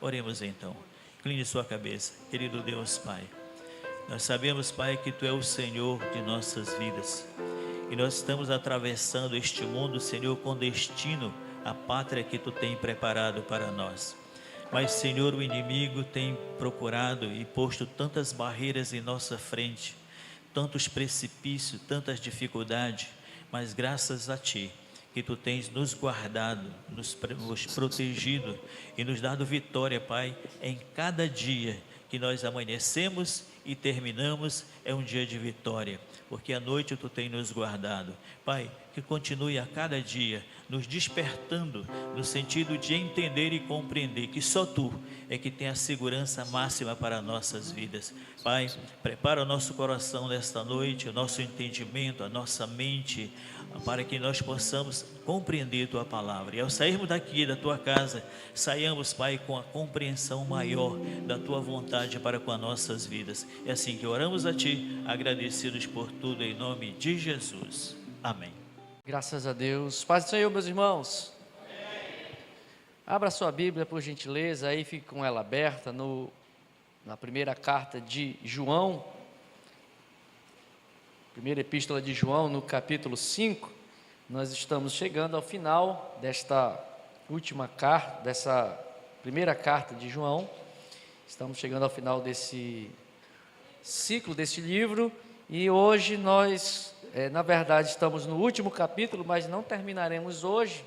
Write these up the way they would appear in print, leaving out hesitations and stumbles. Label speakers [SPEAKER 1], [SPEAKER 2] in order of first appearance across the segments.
[SPEAKER 1] Oremos então. Incline sua cabeça. Querido Deus Pai, nós sabemos, Pai, que Tu é o Senhor de nossas vidas. E nós estamos atravessando este mundo, Senhor, com destino à pátria que Tu tem preparado para nós. Mas, Senhor, o inimigo tem procurado e posto tantas barreiras em nossa frente, tantos precipícios, tantas dificuldades, mas graças a Ti, que Tu tens nos guardado, nos protegido e nos dado vitória, Pai, em cada dia que nós amanhecemos e terminamos, é um dia de vitória, porque à noite Tu tens nos guardado. Pai, que continue a cada dia nos despertando no sentido de entender e compreender que só Tu é que tem a segurança máxima para nossas vidas. Pai, prepara o nosso coração nesta noite, o nosso entendimento, a nossa mente, para que nós possamos compreender Tua palavra. E ao sairmos daqui da Tua casa, saiamos, Pai, com a compreensão maior da Tua vontade para com as nossas vidas. É assim que oramos a Ti, agradecidos por tudo, em nome de Jesus. Amém.
[SPEAKER 2] Graças a Deus. Paz do Senhor, meus irmãos. Amém. Abra sua Bíblia, por gentileza, aí fique com ela aberta na primeira carta de João, primeira epístola de João, no capítulo 5. Nós estamos chegando ao final desta última carta, dessa primeira carta de João. Estamos chegando ao final desse ciclo, desse livro, e hoje nós, na verdade, estamos no último capítulo, mas não terminaremos hoje.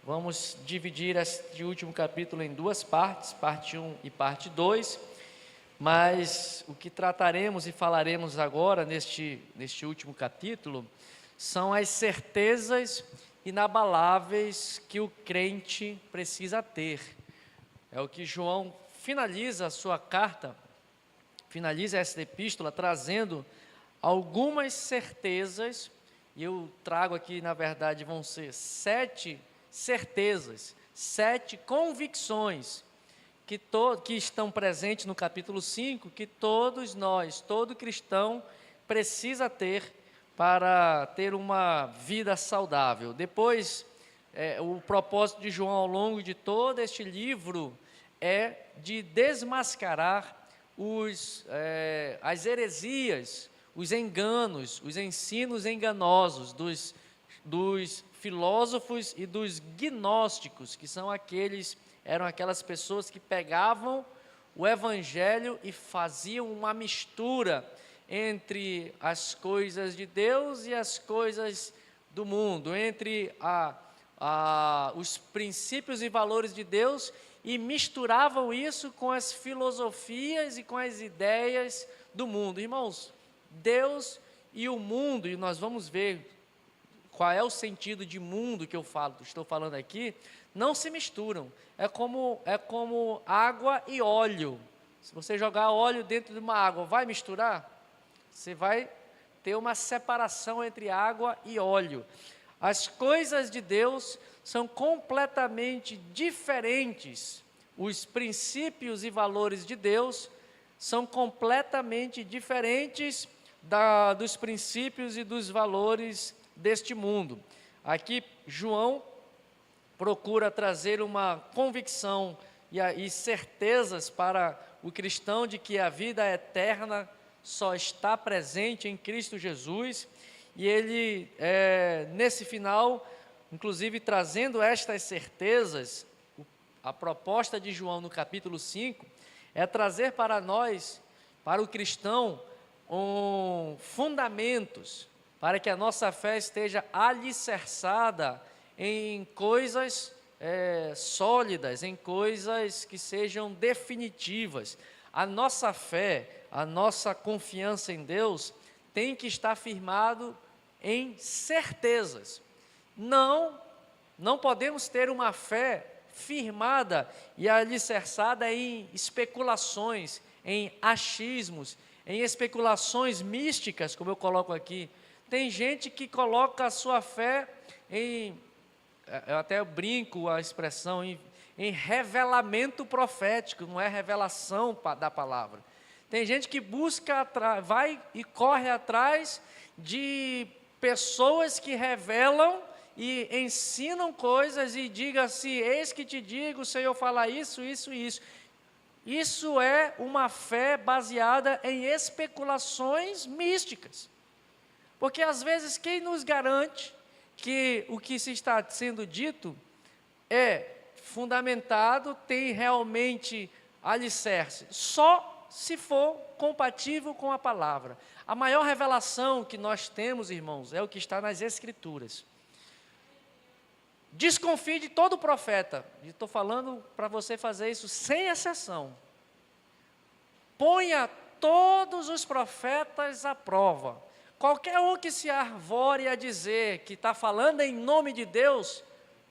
[SPEAKER 2] Vamos dividir este último capítulo em duas partes, parte 1 e parte 2, mas o que trataremos e falaremos agora neste último capítulo são as certezas inabaláveis que o crente precisa ter. É o que João finaliza a sua carta, finaliza esta epístola trazendo algumas certezas, e eu trago aqui, na verdade, vão ser 7 certezas, 7 convicções que estão presentes no capítulo 5, que todos nós, todo cristão precisa ter para ter uma vida saudável. Depois, o propósito de João ao longo de todo este livro é de desmascarar as heresias, os enganos, os ensinos enganosos dos filósofos e dos gnósticos, que eram aquelas pessoas que pegavam o evangelho e faziam uma mistura entre as coisas de Deus e as coisas do mundo, entre os princípios e valores de Deus, e misturavam isso com as filosofias e com as ideias do mundo. Irmãos, Deus e o mundo, e nós vamos ver qual é o sentido de mundo que estou falando aqui, não se misturam. É como água e óleo. Se você jogar óleo dentro de uma água, vai misturar? Você vai ter uma separação entre água e óleo. As coisas de Deus são completamente diferentes. Os princípios e valores de Deus são completamente diferentes dos princípios e dos valores deste mundo. Aqui João procura trazer uma convicção e certezas para o cristão de que a vida eterna só está presente em Cristo Jesus, e ele, nesse final, inclusive trazendo estas certezas, a proposta de João no capítulo 5 é trazer para nós, para o cristão, fundamentos, para que a nossa fé esteja alicerçada em coisas sólidas, em coisas que sejam definitivas. A nossa fé, a nossa confiança em Deus tem que estar firmado em certezas. Não podemos ter uma fé firmada e alicerçada em especulações, em achismos, em especulações místicas, como eu coloco aqui. Tem gente que coloca a sua fé eu até brinco a expressão, em revelamento profético, não é revelação da palavra. Tem gente que vai e corre atrás de pessoas que revelam e ensinam coisas e diga assim: eis que te digo, o Senhor fala isso, isso e isso. Isso é uma fé baseada em especulações místicas. Porque às vezes quem nos garante que o que se está sendo dito é fundamentado, tem realmente alicerce? Só se for compatível com a palavra. A maior revelação que nós temos, irmãos, é o que está nas Escrituras. Desconfie de todo profeta. E estou falando para você fazer isso sem exceção. Ponha todos os profetas à prova. Qualquer um que se arvore a dizer que está falando em nome de Deus,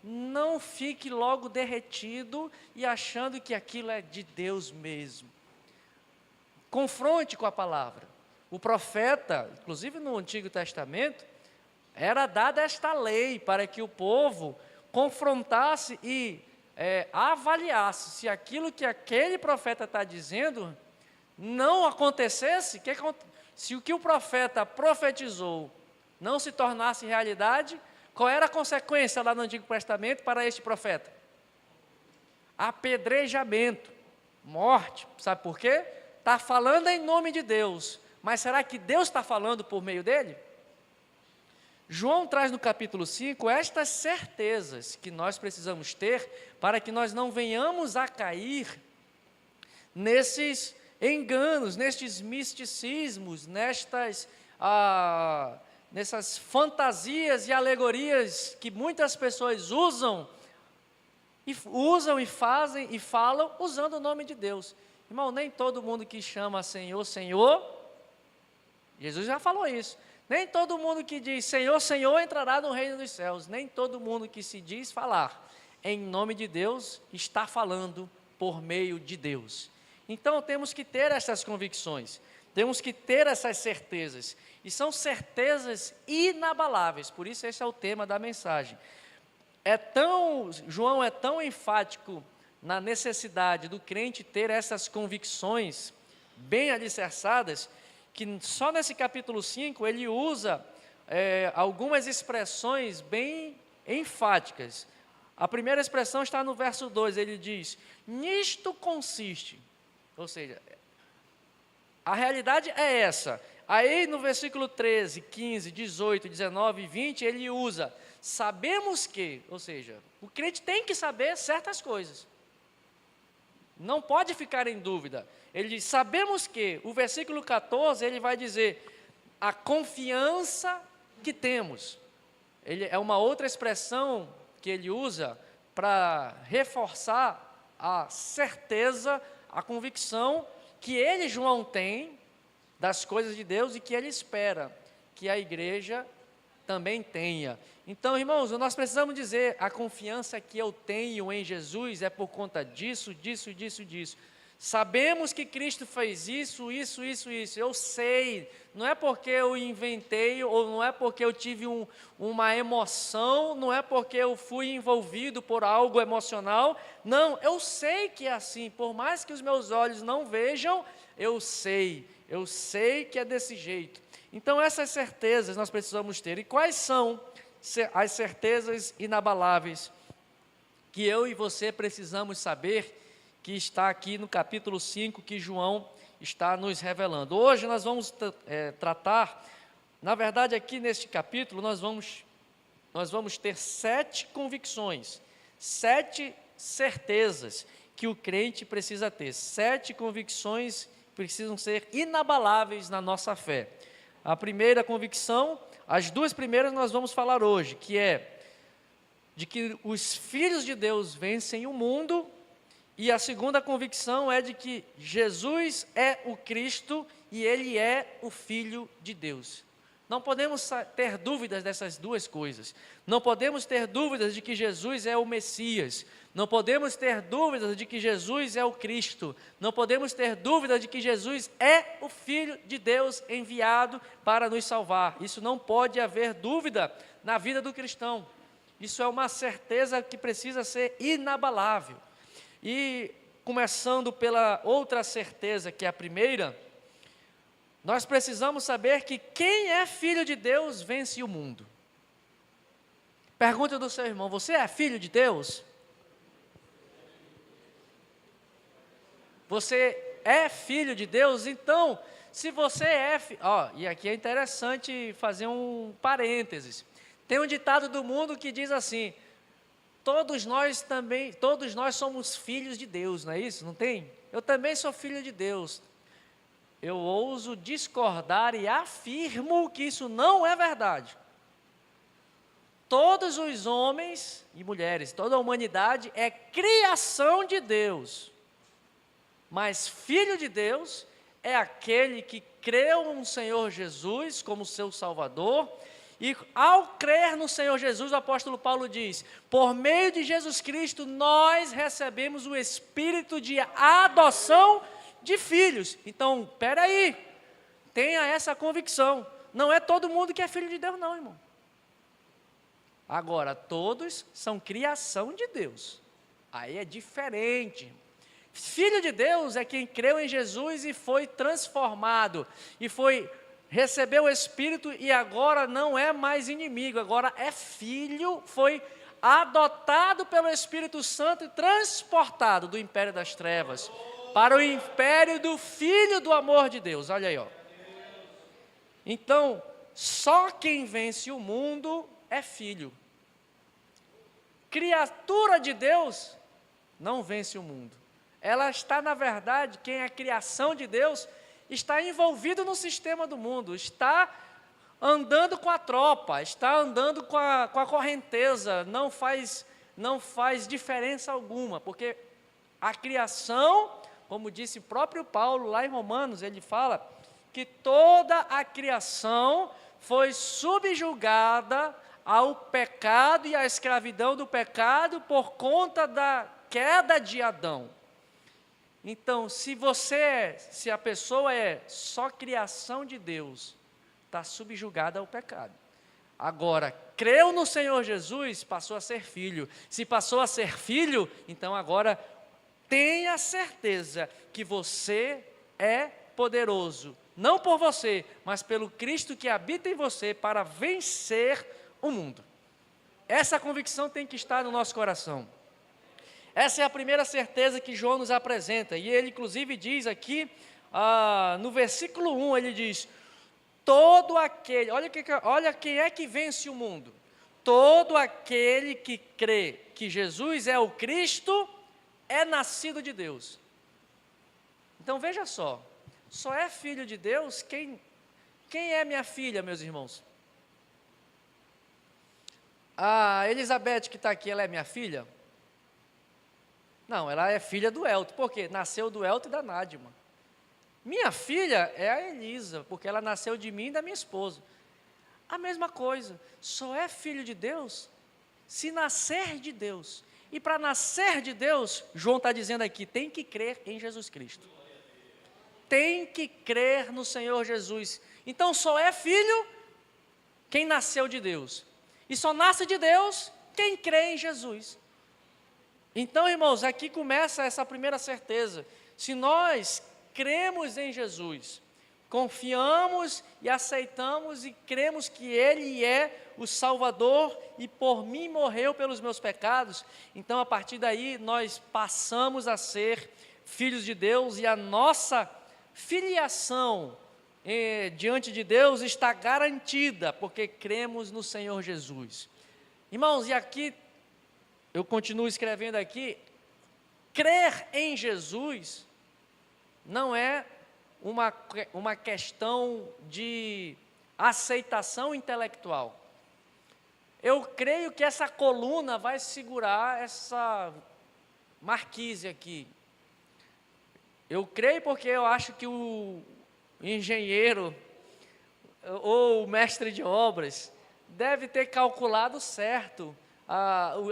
[SPEAKER 2] não fique logo derretido e achando que aquilo é de Deus mesmo. Confronte com a palavra. O profeta, inclusive no Antigo Testamento, era dada esta lei para que o povo confrontasse e avaliasse se aquilo que aquele profeta está dizendo não acontecesse, se o que o profeta profetizou não se tornasse realidade, qual era a consequência lá no Antigo Testamento para este profeta? Apedrejamento, morte. Sabe por quê? Está falando em nome de Deus, mas será que Deus está falando por meio dele? João traz no capítulo 5 estas certezas que nós precisamos ter para que nós não venhamos a cair nesses enganos, nestes misticismos, nessas fantasias e alegorias que muitas pessoas usam e fazem e falam usando o nome de Deus. Irmão, nem todo mundo que chama Senhor, Senhor, Jesus já falou isso. Nem todo mundo que diz Senhor, Senhor entrará no reino dos céus. Nem todo mundo que se diz falar em nome de Deus está falando por meio de Deus. Então temos que ter essas convicções, temos que ter essas certezas. E são certezas inabaláveis, por isso esse é o tema da mensagem. João é tão enfático na necessidade do crente ter essas convicções bem alicerçadas, que só nesse capítulo 5 ele usa algumas expressões bem enfáticas. A primeira expressão está no verso 2, ele diz, nisto consiste, ou seja, a realidade é essa. Aí no versículo 13, 15, 18, 19 e 20, ele usa, sabemos que, ou seja, o crente tem que saber certas coisas. Não pode ficar em dúvida. Ele diz, sabemos que, o versículo 14, ele vai dizer, a confiança que temos. Ele é uma outra expressão que ele usa para reforçar a certeza, a convicção que ele, João, tem das coisas de Deus e que ele espera que a igreja também tenha. Então, irmãos, nós precisamos dizer, a confiança que eu tenho em Jesus é por conta disso, disso, disso, disso. Sabemos que Cristo fez isso, isso, isso, isso. Eu sei, não é porque eu inventei, ou não é porque eu tive uma emoção, não é porque eu fui envolvido por algo emocional. Não, eu sei que é assim. Por mais que os meus olhos não vejam, eu sei que é desse jeito. Então, essas certezas nós precisamos ter. E quais são as certezas inabaláveis que eu e você precisamos saber, que está aqui no capítulo 5, que João está nos revelando? Hoje nós vamos tratar, na verdade aqui neste capítulo, nós vamos ter 7 convicções, 7 certezas que o crente precisa ter, 7 convicções precisam ser inabaláveis na nossa fé. A primeira convicção, as 2 primeiras nós vamos falar hoje, que é de que os filhos de Deus vencem o mundo, e a segunda convicção é de que Jesus é o Cristo e Ele é o Filho de Deus. Não podemos ter dúvidas dessas 2 coisas. Não podemos ter dúvidas de que Jesus é o Messias. Não podemos ter dúvidas de que Jesus é o Cristo. Não podemos ter dúvidas de que Jesus é o Filho de Deus enviado para nos salvar. Isso não pode haver dúvida na vida do cristão. Isso é uma certeza que precisa ser inabalável. E começando pela outra certeza, que é a primeira, nós precisamos saber que quem é filho de Deus vence o mundo. Pergunta do seu irmão, você é filho de Deus? Você é filho de Deus, então, se você é... e aqui é interessante fazer um parênteses. Tem um ditado do mundo que diz assim: todos nós somos filhos de Deus, não é isso? Não tem? Eu também sou filho de Deus. Eu ouso discordar e afirmo que isso não é verdade. Todos os homens e mulheres, toda a humanidade é criação de Deus. Mas filho de Deus é aquele que creu no Senhor Jesus como seu Salvador. E ao crer no Senhor Jesus, o apóstolo Paulo diz: por meio de Jesus Cristo, nós recebemos o espírito de adoção de filhos. Então, espera aí, tenha essa convicção. Não é todo mundo que é filho de Deus, não, irmão. Agora, todos são criação de Deus. Aí é diferente. Filho de Deus é quem creu em Jesus e foi transformado, e recebeu o Espírito e agora não é mais inimigo, agora é filho, foi adotado pelo Espírito Santo e transportado do império das trevas para o império do Filho do amor de Deus. Olha aí, ó. Então, só quem vence o mundo é filho. Criatura de Deus não vence o mundo. Ela está, na verdade, quem é a criação de Deus, está envolvido no sistema do mundo, está andando com a tropa, está andando com a correnteza, não faz diferença alguma, porque a criação, como disse o próprio Paulo lá em Romanos, ele fala que toda a criação foi subjugada ao pecado e à escravidão do pecado por conta da queda de Adão. Então, se a pessoa é só criação de Deus, está subjugada ao pecado. Agora, creu no Senhor Jesus, passou a ser filho. Se passou a ser filho, então agora tenha certeza que você é poderoso, não por você, mas pelo Cristo que habita em você, para vencer o mundo. Essa convicção tem que estar no nosso coração. Essa é a primeira certeza que João nos apresenta, e ele inclusive diz aqui, no versículo 1, ele diz: todo aquele, olha quem é que vence o mundo, todo aquele que crê que Jesus é o Cristo, é nascido de Deus. Então veja só é filho de Deus quem é minha filha, meus irmãos? A Elizabeth que está aqui, ela é minha filha? Não, ela é filha do Elton. Por quê? Nasceu do Elton e da Nádima. Minha filha é a Elisa, porque ela nasceu de mim e da minha esposa. A mesma coisa, só é filho de Deus se nascer de Deus. E para nascer de Deus, João está dizendo aqui, tem que crer em Jesus Cristo. Tem que crer no Senhor Jesus. Então só é filho quem nasceu de Deus. E só nasce de Deus quem crê em Jesus. Então, irmãos, aqui começa essa primeira certeza. Se nós cremos em Jesus, confiamos e aceitamos e cremos que Ele é o Salvador e por mim morreu pelos meus pecados, então a partir daí nós passamos a ser filhos de Deus e a nossa filiação diante de Deus está garantida, porque cremos no Senhor Jesus. Irmãos, e aqui eu continuo escrevendo aqui, crer em Jesus não é uma questão de aceitação intelectual. Eu creio que essa coluna vai segurar essa marquise aqui. Eu creio porque eu acho que o engenheiro ou o mestre de obras deve ter calculado certo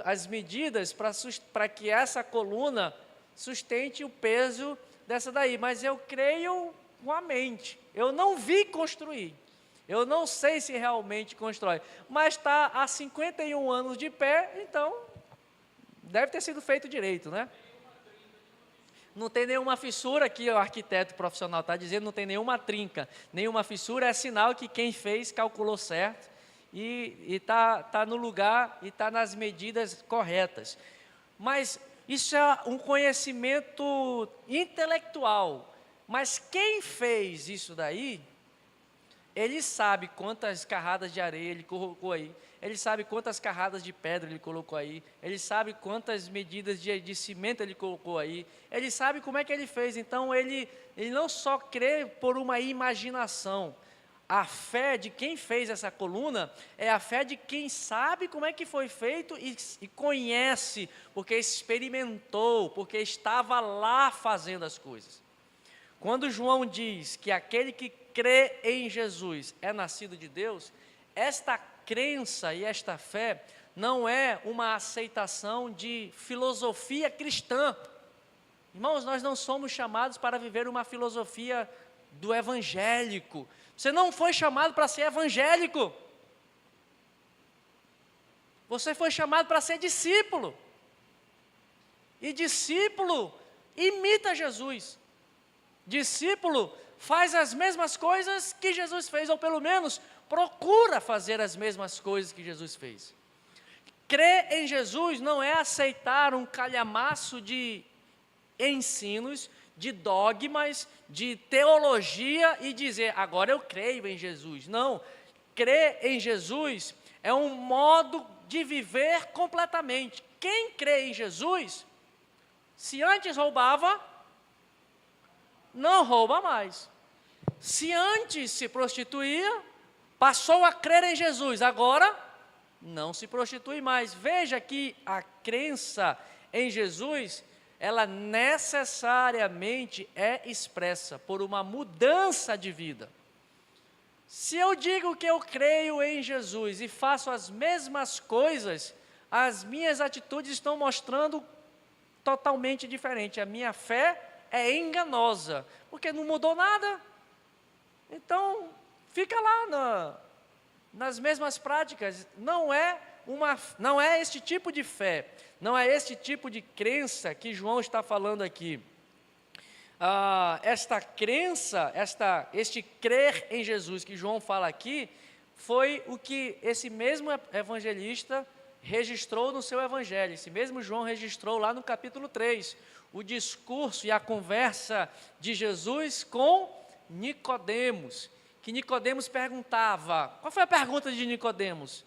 [SPEAKER 2] as medidas para que essa coluna sustente o peso dessa daí, mas eu creio com a mente, eu não vi construir, eu não sei se realmente constrói, mas está há 51 anos de pé, então deve ter sido feito direito, né? Não tem nenhuma fissura, aqui o arquiteto profissional está dizendo, não tem nenhuma trinca, nenhuma fissura, é sinal que quem fez calculou certo, e está no lugar, e está nas medidas corretas. Mas isso é um conhecimento intelectual. Mas quem fez isso daí, ele sabe quantas carradas de areia ele colocou aí, ele sabe quantas carradas de pedra ele colocou aí, ele sabe quantas medidas de cimento ele colocou aí, ele sabe como é que ele fez. Então ele não só crê por uma imaginação. A fé de quem fez essa coluna é a fé de quem sabe como é que foi feito e conhece, porque experimentou, porque estava lá fazendo as coisas. Quando João diz que aquele que crê em Jesus é nascido de Deus, esta crença e esta fé não é uma aceitação de filosofia cristã. Irmãos, nós não somos chamados para viver uma filosofia do evangélico. Você não foi chamado para ser evangélico. Você foi chamado para ser discípulo. E discípulo imita Jesus. Discípulo faz as mesmas coisas que Jesus fez, ou pelo menos procura fazer as mesmas coisas que Jesus fez. Crer em Jesus não é aceitar um calhamaço de ensinos, de dogmas, de teologia e dizer, agora eu creio em Jesus. Não, crer em Jesus é um modo de viver completamente. Quem crê em Jesus, se antes roubava, não rouba mais. Se antes se prostituía, passou a crer em Jesus, agora não se prostitui mais. Veja que a crença em Jesus, ela necessariamente é expressa por uma mudança de vida. Se eu digo que eu creio em Jesus e faço as mesmas coisas, as minhas atitudes estão mostrando totalmente diferente. A minha fé é enganosa, porque não mudou nada. Então, fica lá nas mesmas práticas. Não é este tipo de fé, não é este tipo de crença que João está falando aqui. Esta crença, este crer em Jesus que João fala aqui, foi o que esse mesmo evangelista registrou no seu evangelho. Esse mesmo João registrou lá no capítulo 3, o discurso e a conversa de Jesus com Nicodemos, que Nicodemos perguntava. Qual foi a pergunta de Nicodemos?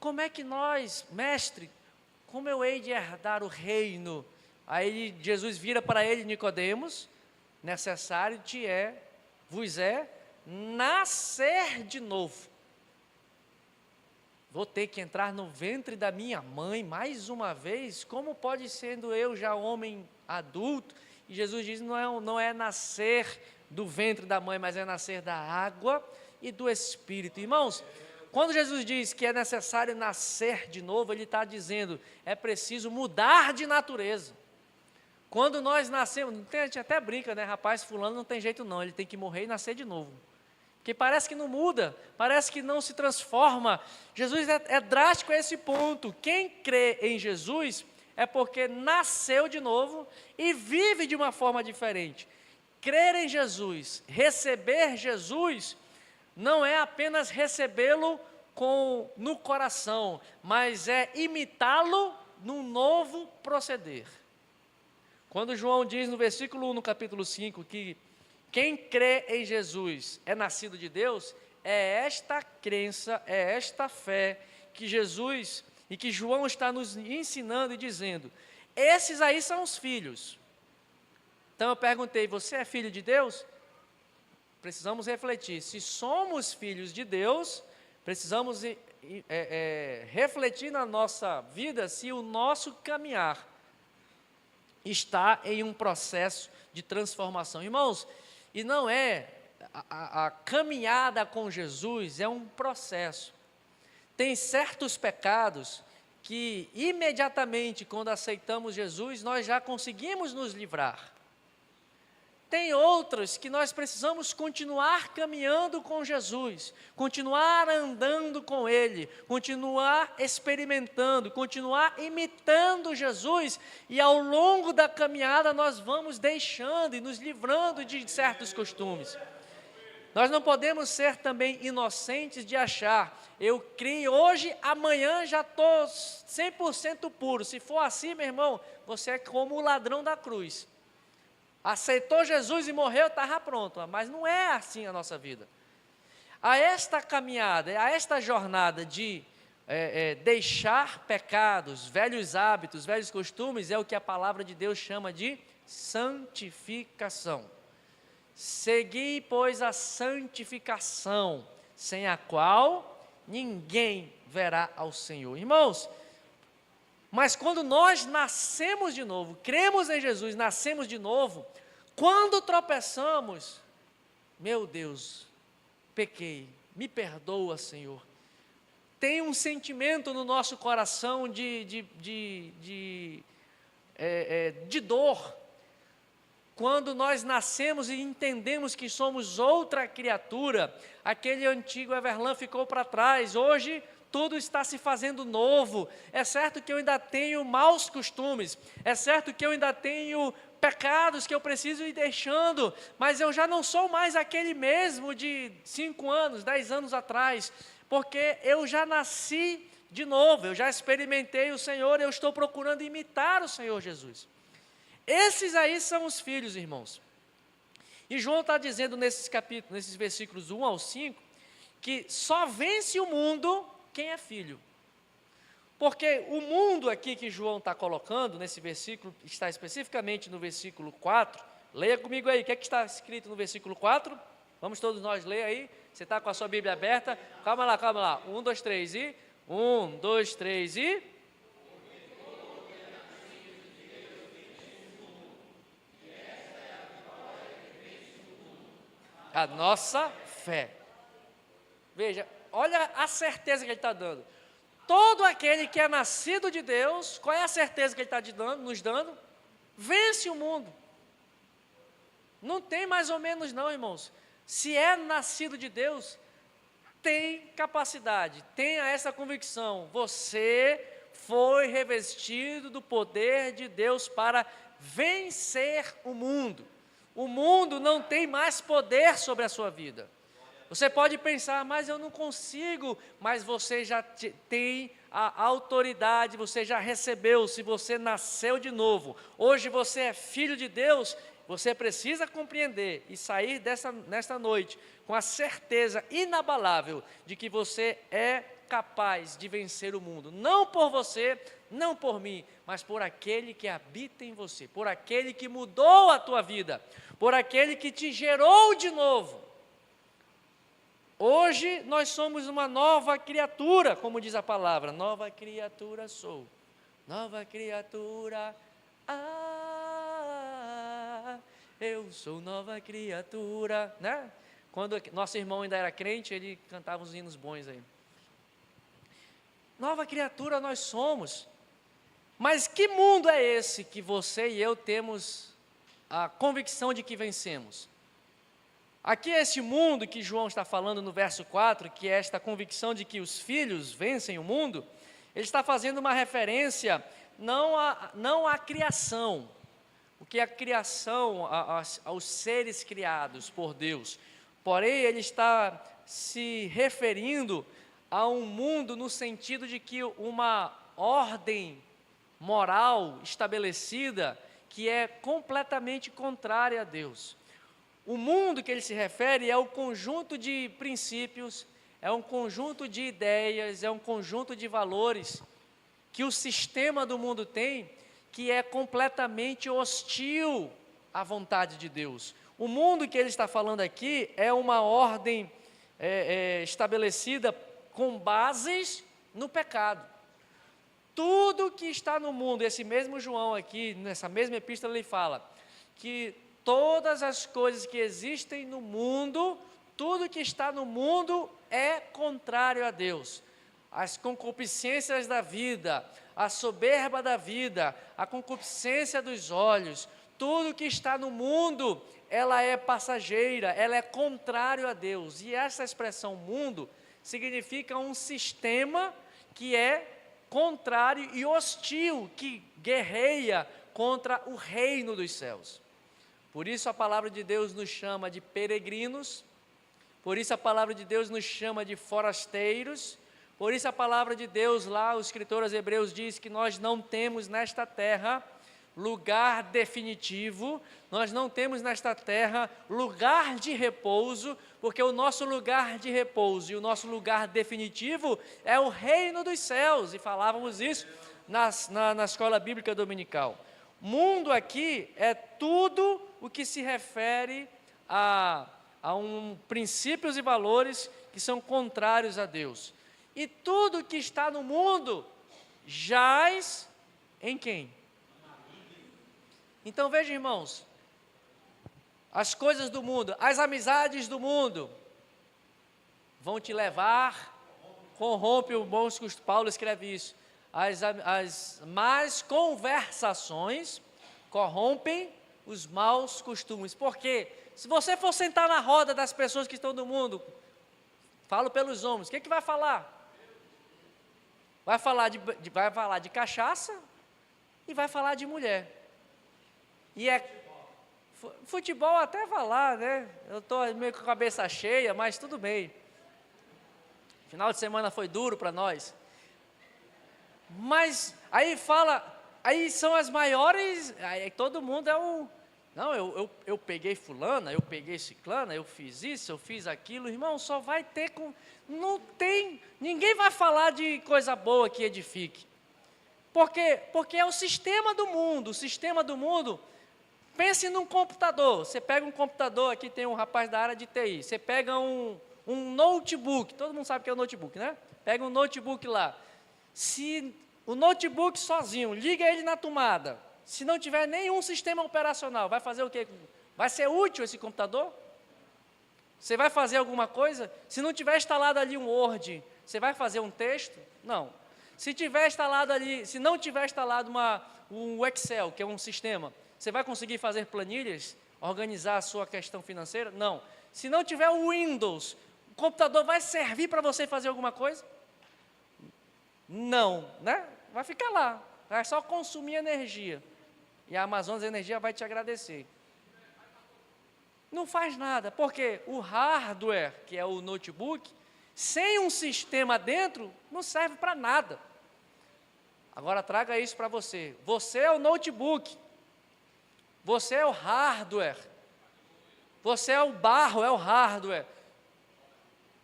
[SPEAKER 2] Como é que nós, mestre, como eu hei de herdar o reino? Aí Jesus vira para ele, Nicodemos, necessário vos é nascer de novo. Vou ter que entrar no ventre da minha mãe mais uma vez? Como pode, sendo eu já homem adulto? E Jesus diz, não é nascer do ventre da mãe, mas é nascer da água e do Espírito. Irmãos, quando Jesus diz que é necessário nascer de novo, Ele está dizendo, é preciso mudar de natureza. Quando nós nascemos, a gente até brinca, né? Rapaz, fulano não tem jeito não, ele tem que morrer e nascer de novo. Porque parece que não muda, parece que não se transforma. Jesus é drástico a esse ponto. Quem crê em Jesus é porque nasceu de novo e vive de uma forma diferente. Crer em Jesus, receber Jesus, não é apenas recebê-lo no coração, mas é imitá-lo num novo proceder. Quando João diz no versículo 1, no capítulo 5, que quem crê em Jesus é nascido de Deus, é esta crença, é esta fé que Jesus e que João está nos ensinando e dizendo, esses aí são os filhos. Então eu perguntei, você é filho de Deus? Precisamos refletir, se somos filhos de Deus, precisamos refletir na nossa vida se o nosso caminhar está em um processo de transformação. Irmãos, e não é, a caminhada com Jesus é um processo. Tem certos pecados que imediatamente quando aceitamos Jesus, nós já conseguimos nos livrar. Tem outros que nós precisamos continuar caminhando com Jesus, continuar andando com Ele, continuar experimentando, continuar imitando Jesus, e ao longo da caminhada nós vamos deixando e nos livrando de certos costumes. Nós não podemos ser também inocentes de achar, eu criei hoje, amanhã já estou 100% puro. Se for assim, meu irmão, você é como o ladrão da cruz. Aceitou Jesus e morreu, estava pronto. Mas não é assim a nossa vida. A esta caminhada, a esta jornada de deixar pecados, velhos hábitos, velhos costumes, é o que a palavra de Deus chama de santificação. Segui, pois, a santificação, sem a qual ninguém verá ao Senhor. Irmãos, mas quando nós nascemos de novo, cremos em Jesus, nascemos de novo, quando tropeçamos, meu Deus, pequei, me perdoa, Senhor. Tem um sentimento no nosso coração de dor, quando nós nascemos e entendemos que somos outra criatura. Aquele antigo Everlan ficou para trás, hoje tudo está se fazendo novo. É certo que eu ainda tenho maus costumes, é certo que eu ainda tenho pecados que eu preciso ir deixando, mas eu já não sou mais aquele mesmo de 5 anos, 10 anos atrás, porque eu já nasci de novo, eu já experimentei o Senhor, eu estou procurando imitar o Senhor Jesus. Esses aí são os filhos, irmãos. E João está dizendo nesses versículos 1 ao 5, que só vence o mundo quem é filho. Porque o mundo aqui que João está colocando, nesse versículo, está especificamente no versículo 4, leia comigo aí, o que é que está escrito no versículo 4? Vamos todos nós ler aí, você está com a sua Bíblia aberta, calma lá, 1, 2, 3 e... 1, 2, 3 e... A nossa fé. Veja, olha a certeza que ele está dando. Todo aquele que é nascido de Deus, qual é a certeza que ele está nos dando? Vence o mundo. Não tem mais ou menos não, irmãos. Se é nascido de Deus, tem capacidade, tenha essa convicção. Você foi revestido do poder de Deus para vencer o mundo. O mundo não tem mais poder sobre a sua vida. Você pode pensar, mas eu não consigo, mas você já tem a autoridade, você já recebeu, se você nasceu de novo, hoje você é filho de Deus, você precisa compreender e sair nesta noite com a certeza inabalável de que você é capaz de vencer o mundo, não por você, não por mim, mas por aquele que habita em você, por aquele que mudou a tua vida, por aquele que te gerou de novo. Hoje nós somos uma nova criatura, como diz a palavra, nova criatura sou, nova criatura, eu sou nova criatura, né? Quando nosso irmão ainda era crente, ele cantava uns hinos bons aí. Nova criatura nós somos, mas que mundo é esse que você e eu temos a convicção de que vencemos? Aqui é esse mundo que João está falando no verso 4, que é esta convicção de que os filhos vencem o mundo, ele está fazendo uma referência não à criação, o que é a criação, aos seres criados por Deus, porém ele está se referindo a um mundo no sentido de que uma ordem moral estabelecida que é completamente contrária a Deus. O mundo que ele se refere é o conjunto de princípios, é um conjunto de ideias, é um conjunto de valores que o sistema do mundo tem, que é completamente hostil à vontade de Deus. O mundo que ele está falando aqui é uma ordem estabelecida com bases no pecado. Tudo que está no mundo, esse mesmo João aqui, nessa mesma epístola, ele fala que todas as coisas que existem no mundo, tudo que está no mundo é contrário a Deus. As concupiscências da vida, a soberba da vida, a concupiscência dos olhos, tudo que está no mundo, ela é passageira, ela é contrário a Deus. E essa expressão mundo significa um sistema que é contrário e hostil, que guerreia contra o reino dos céus. Por isso a palavra de Deus nos chama de peregrinos, Por isso a palavra de Deus nos chama de forasteiros. Por isso a palavra de Deus lá, o escritor aos Hebreus diz que nós não temos nesta terra lugar definitivo, nós não temos nesta terra lugar de repouso, porque o nosso lugar de repouso e o nosso lugar definitivo é o reino dos céus, e falávamos isso na escola bíblica dominical. Mundo aqui é tudo o que se refere a princípios e valores que são contrários a Deus. E tudo que está no mundo jaz em quem? Então veja, irmãos, as coisas do mundo, as amizades do mundo vão te levar, corrompe o bom costumes, Paulo escreve isso, as más conversações corrompem os maus costumes. Porque se você for sentar na roda das pessoas que estão no mundo, falo pelos homens, o que vai falar? Vai falar de cachaça e vai falar de mulher. E futebol até vai lá, né? Eu estou meio com a cabeça cheia, mas tudo bem. Final de semana foi duro para nós. Mas aí são as maiores, aí todo mundo é o... Não, eu peguei fulana, eu peguei ciclana, eu fiz isso, eu fiz aquilo. Irmão, só vai ter não tem, ninguém vai falar de coisa boa que edifique. Porque é o sistema do mundo. O sistema do mundo, pense num computador. Você pega um computador, aqui tem um rapaz da área de TI. Você pega um notebook, todo mundo sabe o que é um notebook, né? Pega um notebook lá. Se o notebook sozinho, liga ele na tomada, se não tiver nenhum sistema operacional, vai fazer o quê? Vai ser útil esse computador? Você vai fazer alguma coisa? Se não tiver instalado ali um Word, você vai fazer um texto? Não. Se tiver instalado ali, se não tiver instalado um Excel, que é um sistema, você vai conseguir fazer planilhas, organizar a sua questão financeira? Não. Se não tiver o Windows, o computador vai servir para você fazer alguma coisa? Não, né? Vai ficar lá, vai só consumir energia. E a Amazonas Energia vai te agradecer. Não faz nada, porque o hardware, que é o notebook, sem um sistema dentro, não serve para nada. Agora traga isso para você. Você é o notebook. Você é o hardware. Você é o barro, é o hardware.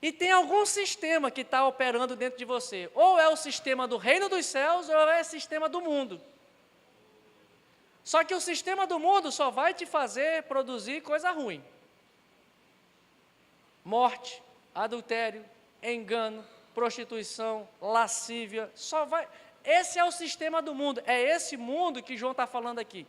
[SPEAKER 2] E tem algum sistema que está operando dentro de você. Ou é o sistema do reino dos céus, ou é o sistema do mundo. Só que o sistema do mundo só vai te fazer produzir coisa ruim. Morte, adultério, engano, prostituição, lascívia, só vai... Esse é o sistema do mundo, é esse mundo que João está falando aqui.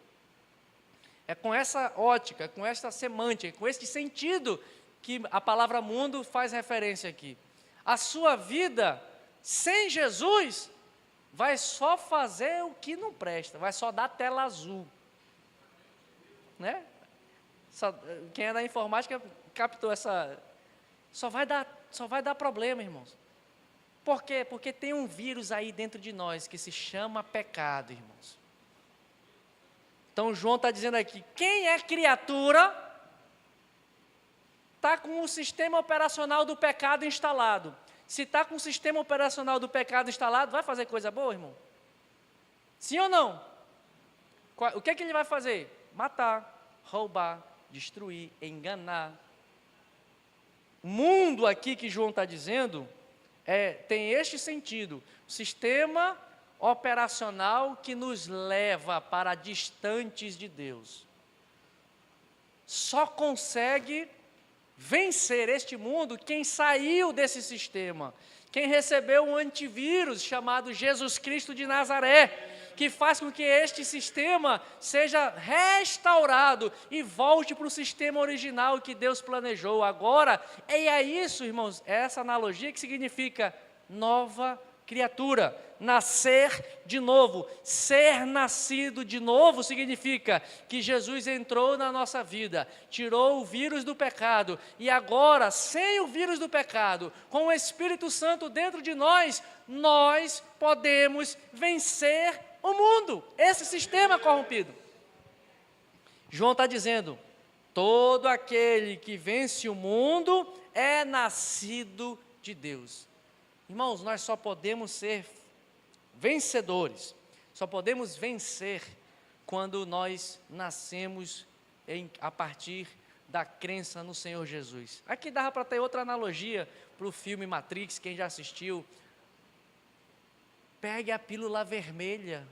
[SPEAKER 2] É com essa ótica, com essa semântica, com esse sentido que a palavra mundo faz referência aqui. A sua vida sem Jesus vai só fazer o que não presta, vai só dar tela azul. Né? Quem é da informática captou essa... Só vai dar problema, irmãos. Por quê? Porque tem um vírus aí dentro de nós que se chama pecado, irmãos. Então João está dizendo aqui, quem é criatura está com o sistema operacional do pecado instalado. Se está com o sistema operacional do pecado instalado, vai fazer coisa boa, irmão? Sim ou não? O que ele vai fazer? Matar, roubar, destruir, enganar. O mundo aqui que João está dizendo tem este sentido. O sistema operacional que nos leva para distantes de Deus. Só consegue vencer este mundo quem saiu desse sistema, quem recebeu um antivírus chamado Jesus Cristo de Nazaré, que faz com que este sistema seja restaurado e volte para o sistema original que Deus planejou. Agora, é isso, irmãos, é essa analogia que significa nova criatura, nascer de novo. Ser nascido de novo significa que Jesus entrou na nossa vida, tirou o vírus do pecado, e agora, sem o vírus do pecado, com o Espírito Santo dentro de nós, nós podemos vencer o mundo, esse sistema corrompido. João está dizendo, Todo aquele que vence o mundo é nascido de Deus. Irmãos, nós só podemos ser vencedores, só podemos vencer quando nós nascemos a partir da crença no Senhor Jesus. Aqui dava para ter outra analogia para o filme Matrix, quem já assistiu. Pegue a pílula vermelha.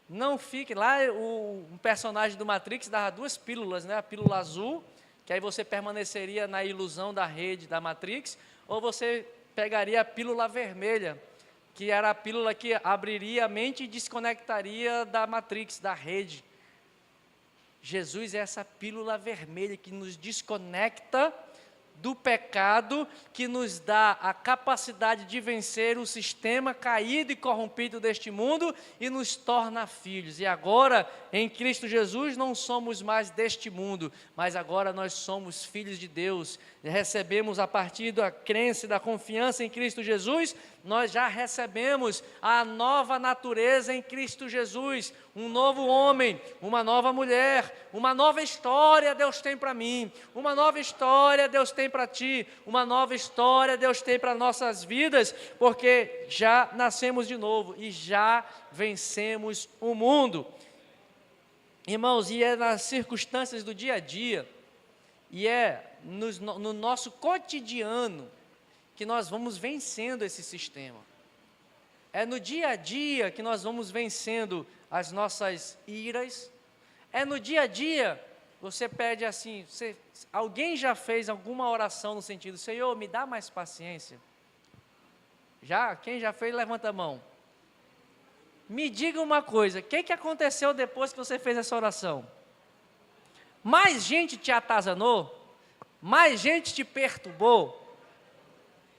[SPEAKER 2] Não fique lá, um personagem do Matrix dava 2 pílulas, né? A pílula azul, que aí você permaneceria na ilusão da rede da Matrix, ou você pegaria a pílula vermelha, que era a pílula que abriria a mente e desconectaria da Matrix, da rede. Jesus é essa pílula vermelha que nos desconecta do pecado, que nos dá a capacidade de vencer o sistema caído e corrompido deste mundo e nos torna filhos. E agora, em Cristo Jesus, não somos mais deste mundo, mas agora nós somos filhos de Deus. Recebemos a partir da crença e da confiança em Cristo Jesus, nós já recebemos a nova natureza em Cristo Jesus, um novo homem, uma nova mulher, uma nova história Deus tem para mim, uma nova história Deus tem para ti, uma nova história Deus tem para nossas vidas, porque já nascemos de novo e já vencemos o mundo. Irmãos, e é nas circunstâncias do dia a dia, e é no nosso cotidiano, que nós vamos vencendo esse sistema. É no dia a dia que nós vamos vencendo as nossas iras. É no dia a dia, você pede assim, alguém já fez alguma oração no sentido, Senhor, me dá mais paciência? Já? Quem já fez, levanta a mão. Me diga uma coisa, o que aconteceu depois que você fez essa oração? Mais gente te atazanou? Mais gente te perturbou?